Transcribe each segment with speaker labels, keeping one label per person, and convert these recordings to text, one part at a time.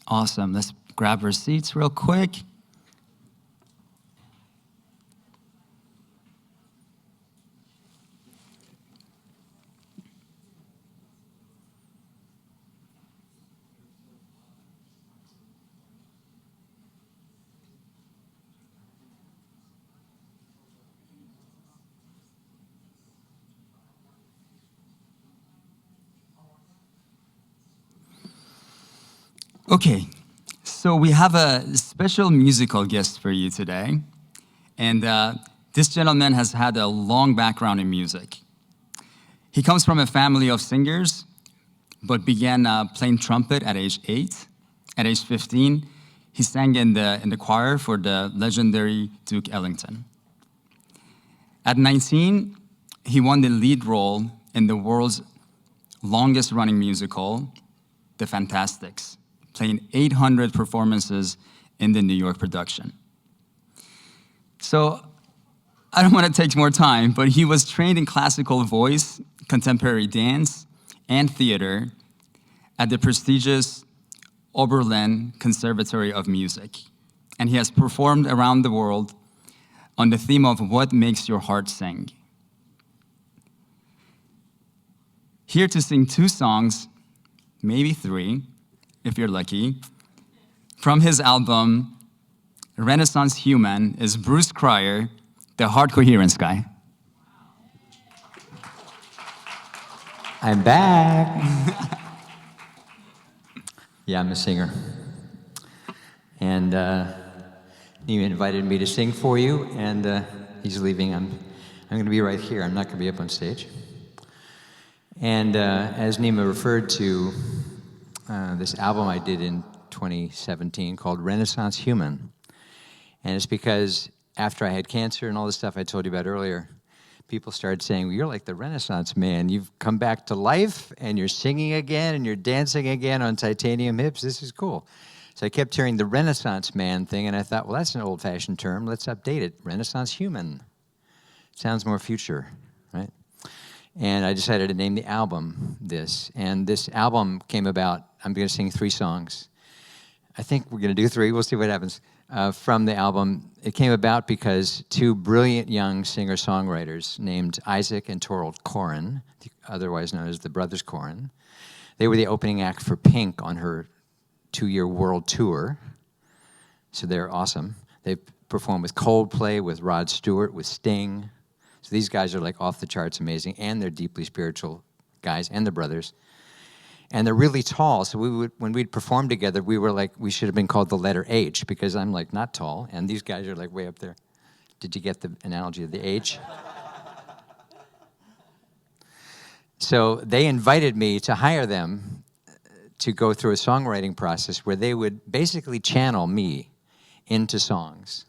Speaker 1: Awesome. Let's grab our seats real quick. Okay, so we have a special musical guest for you today. And this gentleman has had a long background in music. He comes from a family of singers, but began playing trumpet at age 8. At age 15, he sang in the choir for the legendary Duke Ellington. At 19, he won the lead role in the world's longest-running musical, The Fantastics, playing 800 performances in the New York production. So I don't want to take more time, but he was trained in classical voice, contemporary dance, and theater at the prestigious Oberlin Conservatory of Music. And he has performed around the world on the theme of what makes your heart sing. Here to sing 2 songs, maybe 3, if you're lucky, from his album, Renaissance Human, is Bruce Cryer, the Heart Coherence guy.
Speaker 2: I'm back. Yeah, I'm a singer. And he invited me to sing for you, and he's leaving. I'm going to be right here. I'm not going to be up on stage. And as Nima referred to, this album I did in 2017 called Renaissance Human. And it's because after I had cancer and all the stuff I told you about earlier, people started saying, well, you're like the Renaissance man. You've come back to life, and you're singing again, and you're dancing again on titanium hips. This is cool. So I kept hearing the Renaissance man thing, and I thought, well, that's an old-fashioned term. Let's update it. Renaissance Human. Sounds more future, right? And I decided to name the album this. And this album came about, I'm going to sing 3 songs. I think we're going to do 3. We'll see what happens. From the album, it came about because 2 brilliant young singer-songwriters named Isaac and Torald Koren, otherwise known as the Brothers Koren, they were the opening act for Pink on her 2-year world tour. So they're awesome. They performed with Coldplay, with Rod Stewart, with Sting. So these guys are like off the charts amazing, and they're deeply spiritual guys, and they're brothers. And they're really tall, so when we'd perform together, we were like, we should have been called the letter H, because I'm like not tall, and these guys are like way up there. Did you get the analogy of the H? So they invited me to hire them to go through a songwriting process where they would basically channel me into songs.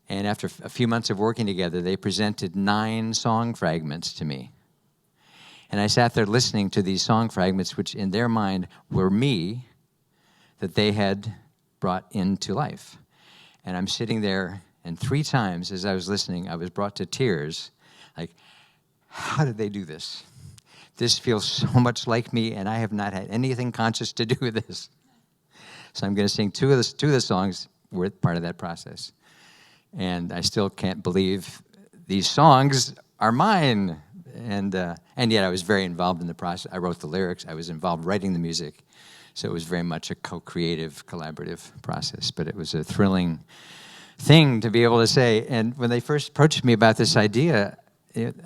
Speaker 2: And after a few months of working together, they presented 9 song fragments to me. And I sat there listening to these song fragments, which in their mind were me, that they had brought into life. And I'm sitting there, and 3 times as I was listening, I was brought to tears. Like, how did they do this? This feels so much like me, and I have not had anything conscious to do with this. So I'm going to sing 2 of the songs were part of that process. And I still can't believe these songs are mine. And yet I was very involved in the process. I wrote the lyrics. I was involved writing the music. So it was very much a co-creative, collaborative process. But it was a thrilling thing to be able to say. And when they first approached me about this idea,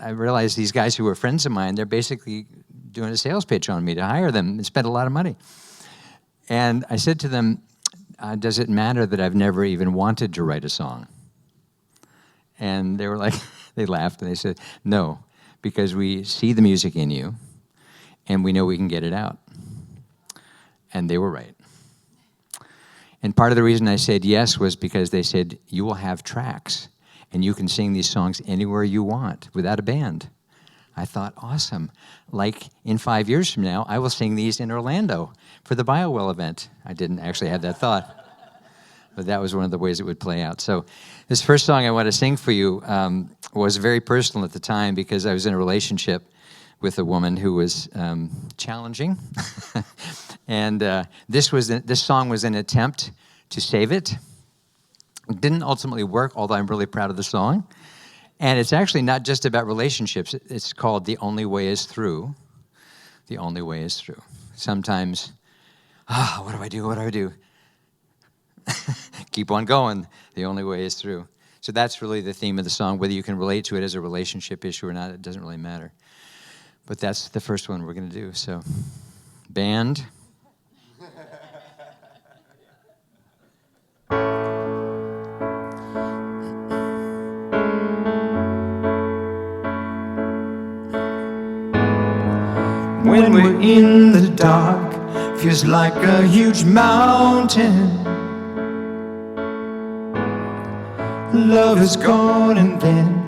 Speaker 2: I realized these guys who were friends of mine, they're basically doing a sales pitch on me to hire them and spend a lot of money. And I said to them, does it matter that I've never even wanted to write a song? And they were like, they laughed and they said, no, because we see the music in you and we know we can get it out. And they were right. And part of the reason I said yes was because they said, you will have tracks and you can sing these songs anywhere you want without a band. I thought, awesome. Like in 5 years from now, I will sing these in Orlando for the BioWell event. I didn't actually have that thought. But that was one of the ways it would play out. So this first song I want to sing for you was very personal at the time because I was in a relationship with a woman who was challenging. And this song was an attempt to save it. It didn't ultimately work, although I'm really proud of the song. And it's actually not just about relationships. It's called The Only Way Is Through. The Only Way Is Through. Sometimes, what do I do? What do I do? Keep on going. The only way is through. So that's really the theme of the song. Whether you can relate to it as a relationship issue or not, it doesn't really matter. But that's the first one we're going to do. So, band.
Speaker 3: When we're in the dark, feels like a huge mountain. Love is gone and then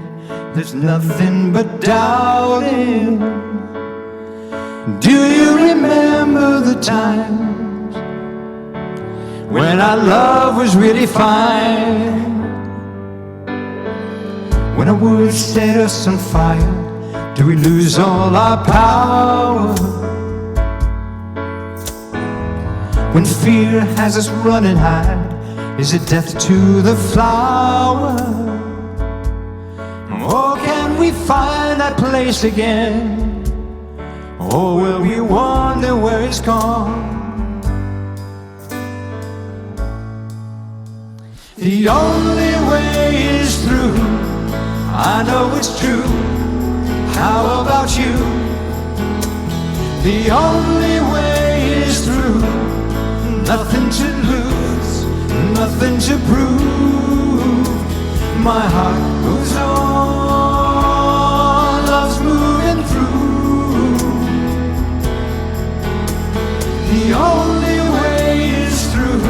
Speaker 3: there's nothing but doubting. Do you remember the times when our love was really fine? When our words set us on fire, do we lose all our power? When fear has us running high, is it death to the flower? Or can we find that place again? Or will we wonder where it's gone? The only way is through. I know it's true. How about you? The only way is through. Nothing to lose, nothing to prove. My heart goes on, love's moving through. The only way is through.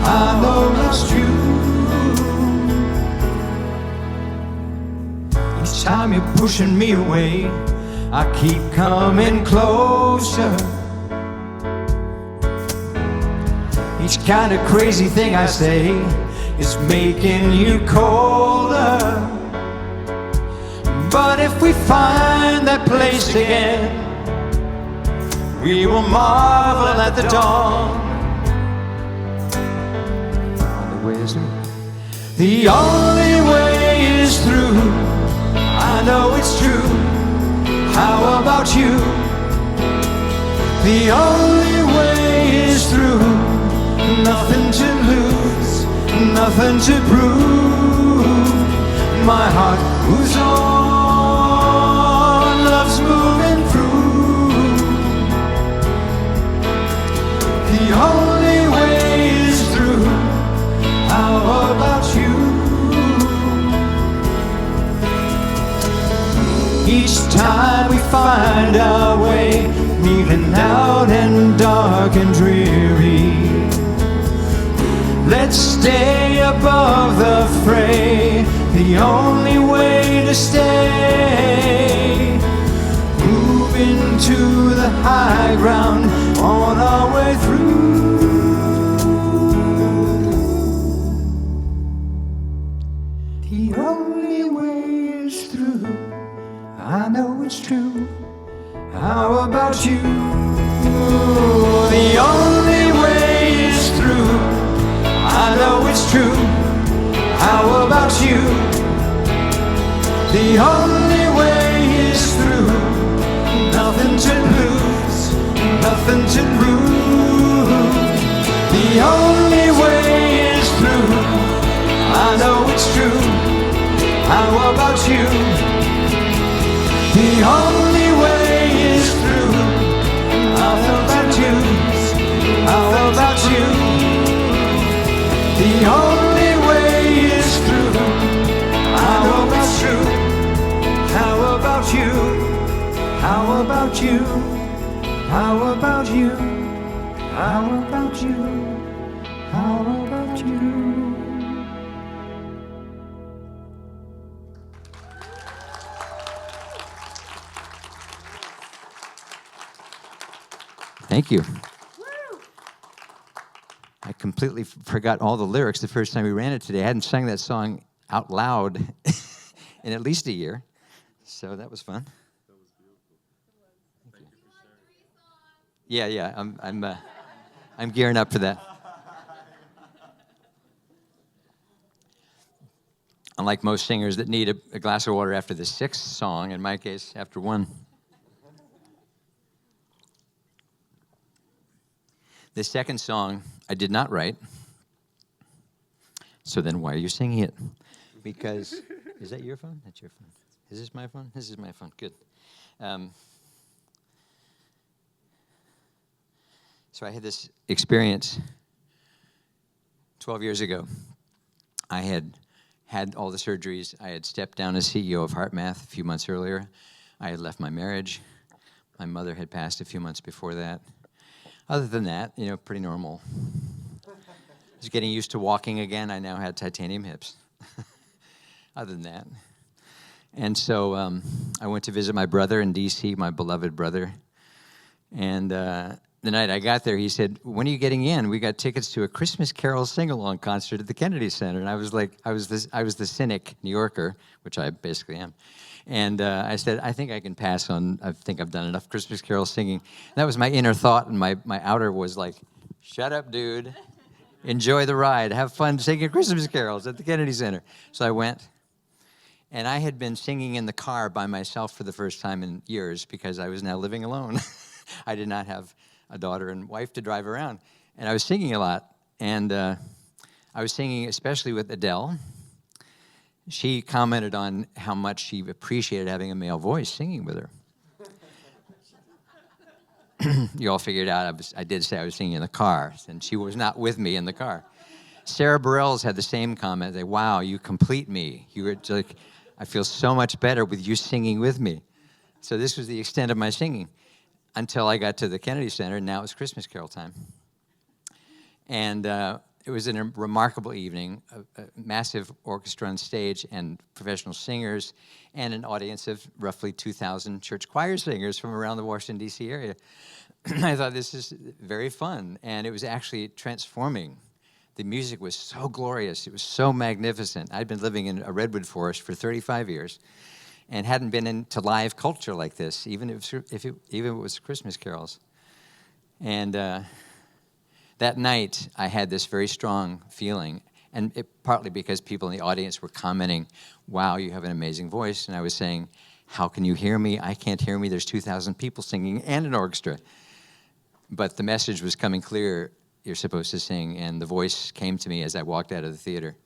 Speaker 3: I know that's true. Each time you're pushing me away, I keep coming closer. Each kind of crazy thing I say is making you colder. But if we find that place again, we will marvel at the dawn. The only way is through. I know it's true. How about you? The only way is through. Nothing to lose, nothing to prove. My heart moves on, love's moving through. The only way is through. How about you? Each time we find our way, kneeling out and dark and dreary, let's stay above the fray, the only way to stay. Moving to the high ground on our way through. The only way is through. I know it's true. How about you? The only way is through. I know it's true. How about you? The only way is through. Nothing to lose, nothing to prove. The only way is through. I know it's true. How about you? The only way is through. How about you? How about you? The only way is through. I know it's true. How about you? How about you? How about you? How about you? How about you?
Speaker 2: Thank you. I completely forgot all the lyrics the first time we ran it today. I hadn't sung that song out loud in at least a year, so that was fun. Yeah. I'm gearing up for that. Unlike most singers that need a glass of water after the sixth song, in my case, after one. The second song I did not write. So then why are you singing it? Because, is that your phone? That's your phone. Is this my phone? This is my phone. Good. So I had this experience 12 years ago. I had all the surgeries. I had stepped down as CEO of HeartMath a few months earlier. I had left my marriage. My mother had passed a few months before that. Other than that, pretty normal. I was getting used to walking again. I now had titanium hips. Other than that. And so I went to visit my brother in D.C., my beloved brother. And the night I got there, he said, "When are you getting in? We got tickets to a Christmas Carol sing-along concert at the Kennedy Center." And I was like, I was the cynic New Yorker, which I basically am. And I said, "I think I can pass on. I think I've done enough Christmas Carol singing." And that was my inner thought, and my outer was like, "Shut up, dude. Enjoy the ride. Have fun singing Christmas carols at the Kennedy Center." So I went. And I had been singing in the car by myself for the first time in years because I was now living alone. I did not have a daughter and wife to drive around. And I was singing a lot. And I was singing especially with Adele. She commented on how much she appreciated having a male voice singing with her. You all figured out I did say I was singing in the car, and she was not with me in the car. Sarah Bareilles had the same comment. Like, "Wow, you complete me. You were like, I feel so much better with you singing with me." So this was the extent of my singing until I got to the Kennedy Center, and now it's Christmas Carol time. And it was a remarkable evening, a massive orchestra on stage and professional singers, and an audience of roughly 2,000 church choir singers from around the Washington, D.C. area. I thought, this is very fun, and it was actually transforming. The music was so glorious. It was so magnificent. I'd been living in a redwood forest for 35 years and hadn't been into live culture like this, even if it was Christmas carols. And that night, I had this very strong feeling, and partly because people in the audience were commenting, "Wow, you have an amazing voice." And I was saying, "How can you hear me? I can't hear me. There's 2,000 people singing and an orchestra." But the message was coming clear. You're supposed to sing, and the voice came to me as I walked out of the theater.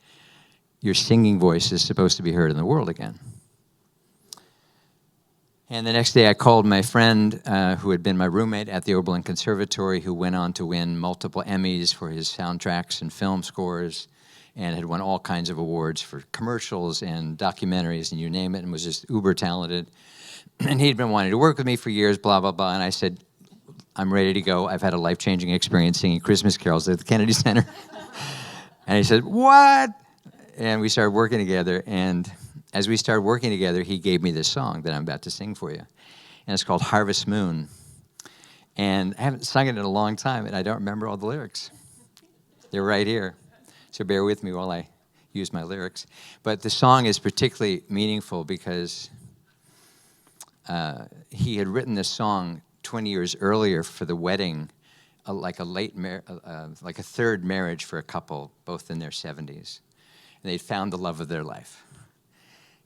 Speaker 2: Your singing voice is supposed to be heard in the world again. And the next day I called my friend who had been my roommate at the Oberlin Conservatory, who went on to win multiple Emmys for his soundtracks and film scores, and had won all kinds of awards for commercials and documentaries and you name it, and was just uber talented. And he'd been wanting to work with me for years, blah, blah, blah. And I said, "I'm ready to go. I've had a life-changing experience singing Christmas carols at the Kennedy Center." And he said, "What?" And we started working together. And as we started working together, he gave me this song that I'm about to sing for you. And it's called Harvest Moon. And I haven't sung it in a long time, and I don't remember all the lyrics. They're right here. So bear with me while I use my lyrics. But the song is particularly meaningful because he had written this song 20 years earlier for the wedding, like a third marriage for a couple, both in their 70s. And they'd found the love of their life.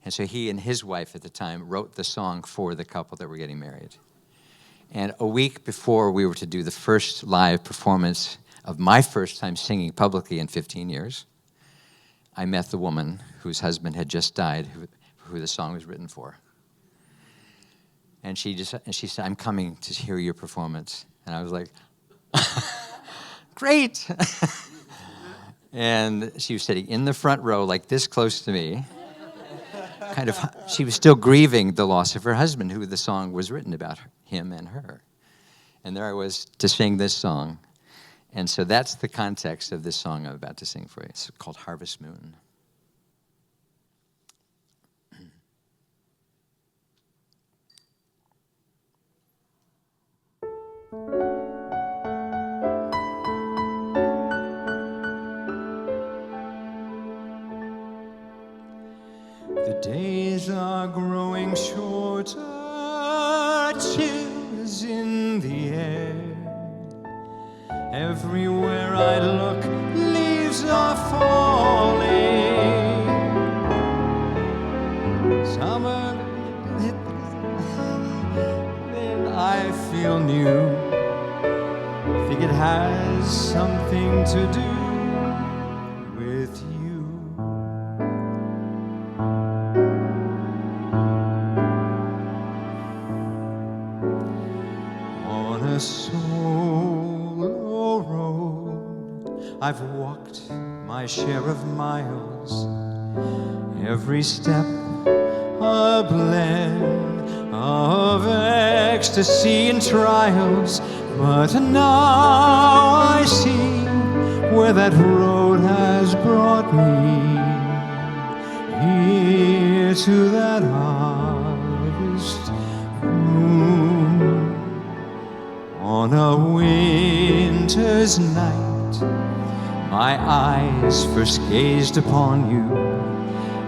Speaker 2: And so he and his wife at the time wrote the song for the couple that were getting married. And a week before we were to do the first live performance of my first time singing publicly in 15 years, I met the woman whose husband had just died, who the song was written for. And she said, "I'm coming to hear your performance." And I was like, "Great." And she was sitting in the front row, like this close to me. She was still grieving the loss of her husband, who the song was written about, him and her. And there I was to sing this song. And so that's the context of this song I'm about to sing for you. It's called Harvest Moon.
Speaker 3: The days are growing shorter, chills in the air. Everywhere I look, leaves are falling. Summer, then I feel new. Think it has something to do with you. On a solo road, I've walked my share of miles. Every step a blend of ecstasy and trials. But now I see where that road has brought me, here to that harvest moon. On a winter's night, my eyes first gazed upon you.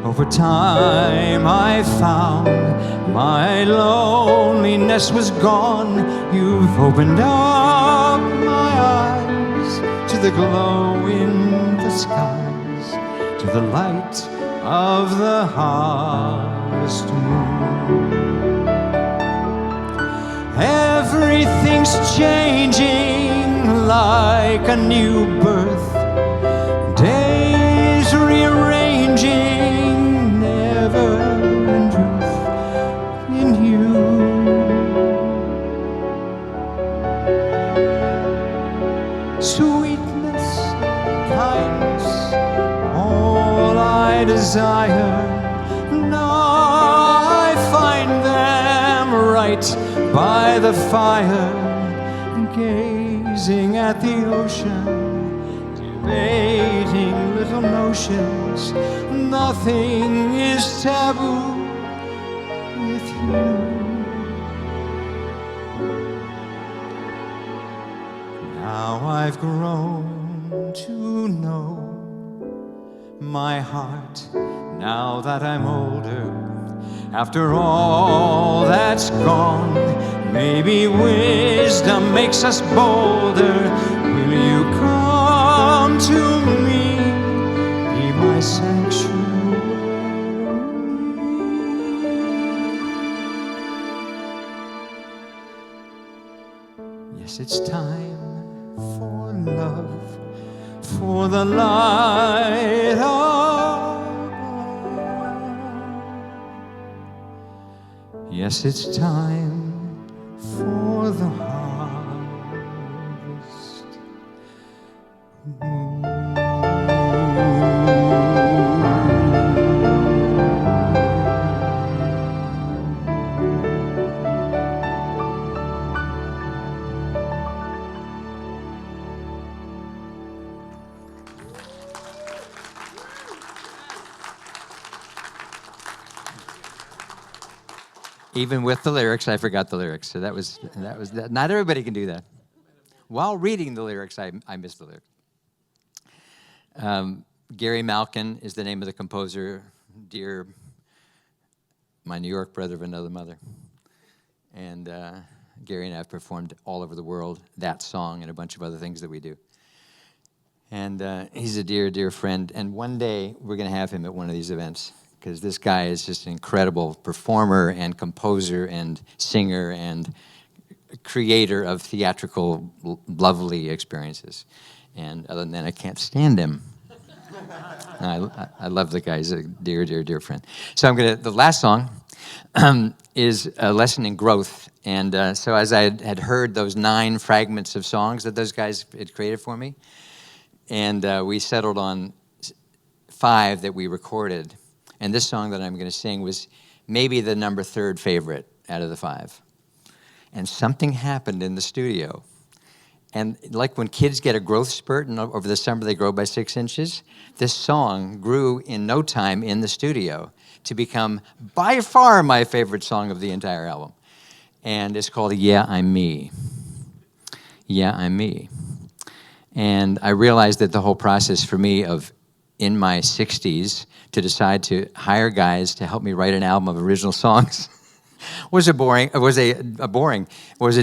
Speaker 3: Over time I found my loneliness was gone. You've opened up my eyes to the glow in the skies, to the light of the harvest moon. Everything's changing like a new birth. Days rearranging, never in truth in you. Sweetness, kindness, all I desire. Now I find them right by the fire, gazing at the ocean, debating little notions. Nothing is taboo with you. Now I've grown to know my heart, now that I'm older. After all that's gone, maybe wisdom makes us bolder. Will you come to me, be my sanctuary? Yes, it's time for love, for the light above. Yes, it's time for the harvest moon. Even with the lyrics, I forgot the lyrics. So that was not everybody can do that. While reading the lyrics, I missed the lyrics. Gary Malkin is the name of the composer. Dear, my New York brother of another mother. And Gary and I have performed all over the world that song and a bunch of other things that we do. And he's a dear, dear friend. And one day we're going to have him at one of these events, because this guy is just an incredible performer and composer and singer and creator of theatrical, lovely experiences. And other than that, I can't stand him. I love the guy. He's a dear, dear, dear friend. So the last song is a lesson in growth. And so as I had heard those 9 fragments of songs that those guys had created for me, and we settled on 5 that we recorded. And this song that I'm going to sing was maybe the number 3rd favorite out of the 5. And something happened in the studio. And like when kids get a growth spurt and over the summer they grow by 6 inches, this song grew in no time in the studio to become by far my favorite song of the entire album. And it's called Yeah, I'm Me. Yeah, I'm Me. And I realized that the whole process for me of in my 60s to decide to hire guys to help me write an album of original songs
Speaker 2: was a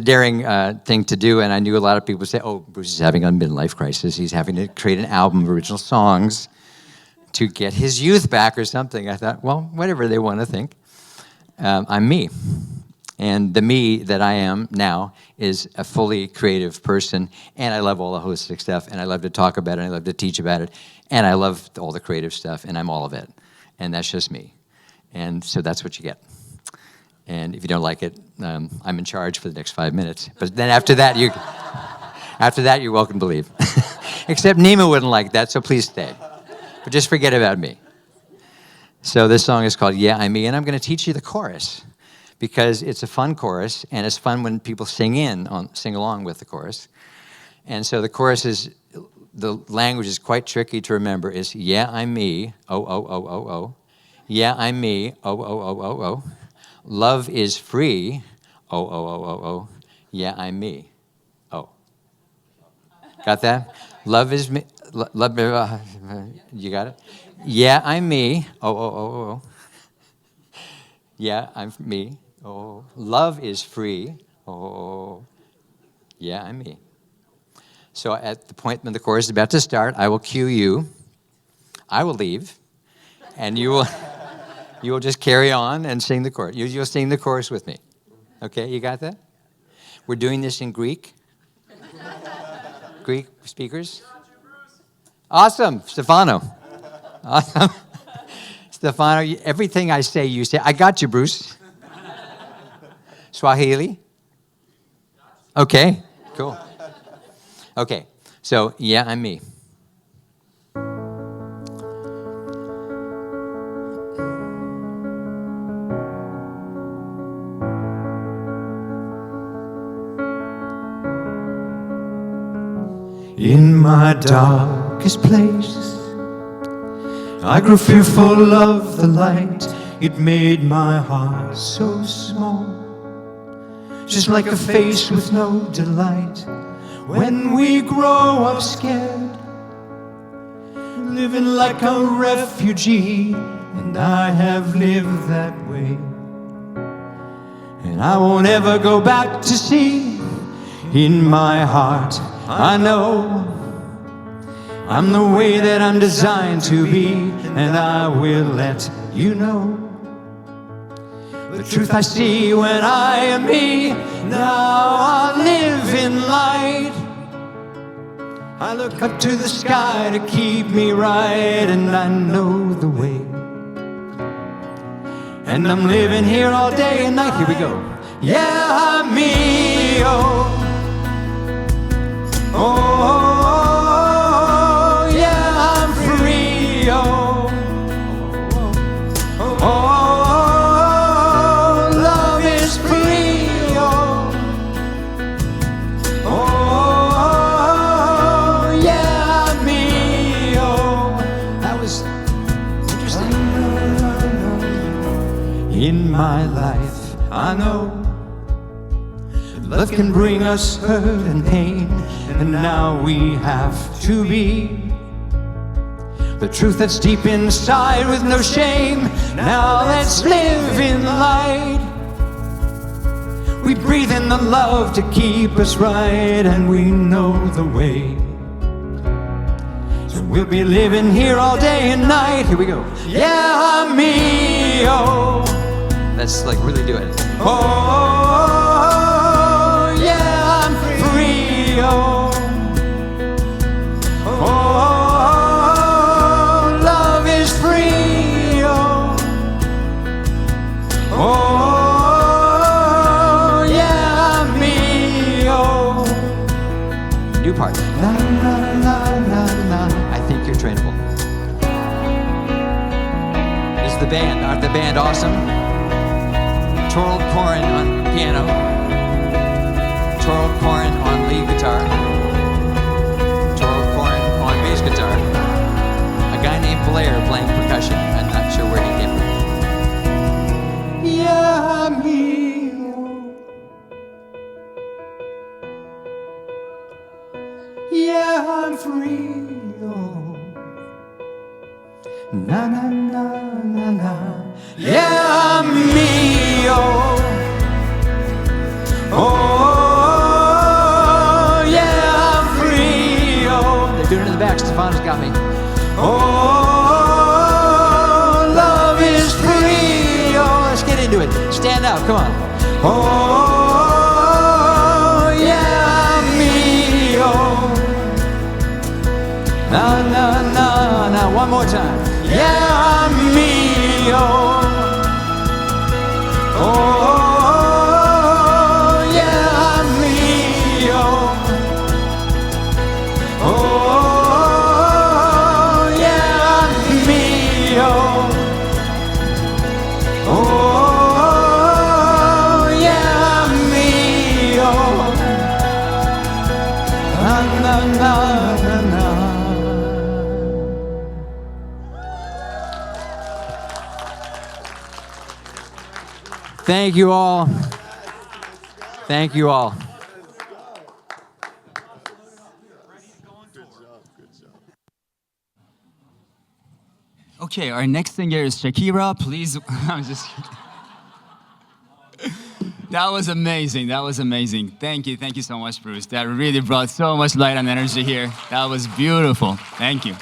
Speaker 2: daring thing to do, and I knew a lot of people would say, "Oh, Bruce is having a midlife crisis. He's having to create an album of original songs to get his youth back or something." I thought, well, whatever they want to think. I'm me. And the me that I am now is a fully creative person, and I love all the holistic stuff, and I love to talk about it, and I love to teach about it, and I love all the creative stuff, and I'm all of it. And that's just me. And so that's what you get. And if you don't like it, I'm in charge for the next 5 minutes. But then after that, you're welcome to leave. Except Nima wouldn't like that, so please stay. But just forget about me. So this song is called Yeah, I'm Me, and I'm going to teach you the chorus, because it's a fun chorus, and it's fun when people sing along with the chorus. And so the chorus is, the language is quite tricky to remember, is yeah, I'm me, oh, oh, oh, oh, oh. Yeah, I'm me, oh, oh, oh, oh, oh. Love is free, oh, oh, oh, oh, oh. Yeah, I'm me, oh. Got that? Love is me, you got it? Yeah, I'm me, oh, oh, oh, oh, oh. Yeah, I'm me. Oh, love is free. Oh, yeah, I'm me. So at the point when the chorus is about to start, I will cue you. I will leave, and you will just carry on and sing the chorus. You'll sing the chorus with me. Okay, you got that? We're doing this in Greek. Greek speakers. Awesome, Stefano. Awesome. Stefano, everything I say, you say. I got you, Bruce. Swahili? Okay, cool. Okay, so, yeah, I'm me.
Speaker 3: In my darkest place, I grew fearful of the light. It made my heart so small, just like a face with no delight. When we grow up scared, living like a refugee, and I have lived that way, and I won't ever go back to sea. In my heart, I know I'm the way that I'm designed to be, and I will let you know the truth I see when I am me. Now I live in light. I look up to the sky to keep me right, and I know the way. And I'm living here all day and night. Here we go. Yeah, I'm me, oh. Oh, yeah, I'm free, oh. Oh, love is free, oh. Oh, yeah, I'm me, oh. That was interesting. In my life, I know love can bring us hurt and pain, and now we have to be the truth that's deep inside with no shame. Now let's live in light. We breathe in the love to keep us right, and we know the way. So we'll be living here all day and night. Here we go. Yeah, I'm me, oh.
Speaker 2: Let's like really do it.
Speaker 3: Oh, yeah, I'm free, oh. Oh, love is free, oh. Oh, yeah, I'm me, oh.
Speaker 2: New part.
Speaker 3: La, la, la, la, la.
Speaker 2: I think you're trainable. This is the band. Aren't the band awesome? Torald Koren on piano. Torald Koren on lead guitar. Torald Koren on bass guitar. A guy named Blair playing percussion. I'm not sure where he came from.
Speaker 3: Yeah, I'm here. Yeah, I'm free. Oh. Na na na na na. Yeah, I'm me. Oh. Oh, yeah, I'm free. Oh,
Speaker 2: They're doing it in the back. Stefano's got me.
Speaker 3: oh, love is free.
Speaker 2: Oh, let's get into it. Stand up. Come on.
Speaker 3: Oh, yeah, me. Oh,
Speaker 2: Na na na na. One more time.
Speaker 3: yeah, me. Oh, oh, yeah, me. Oh, oh, yeah, me. Oh, oh, yeah, me. Oh, na na na na na.
Speaker 2: Thank you all. Thank you all.
Speaker 1: Okay, our next singer is Shakira. Please, I'm just kidding. That was amazing. That was amazing. Thank you. Thank you so much, Bruce. That really brought so much light and energy here. That was beautiful. Thank you.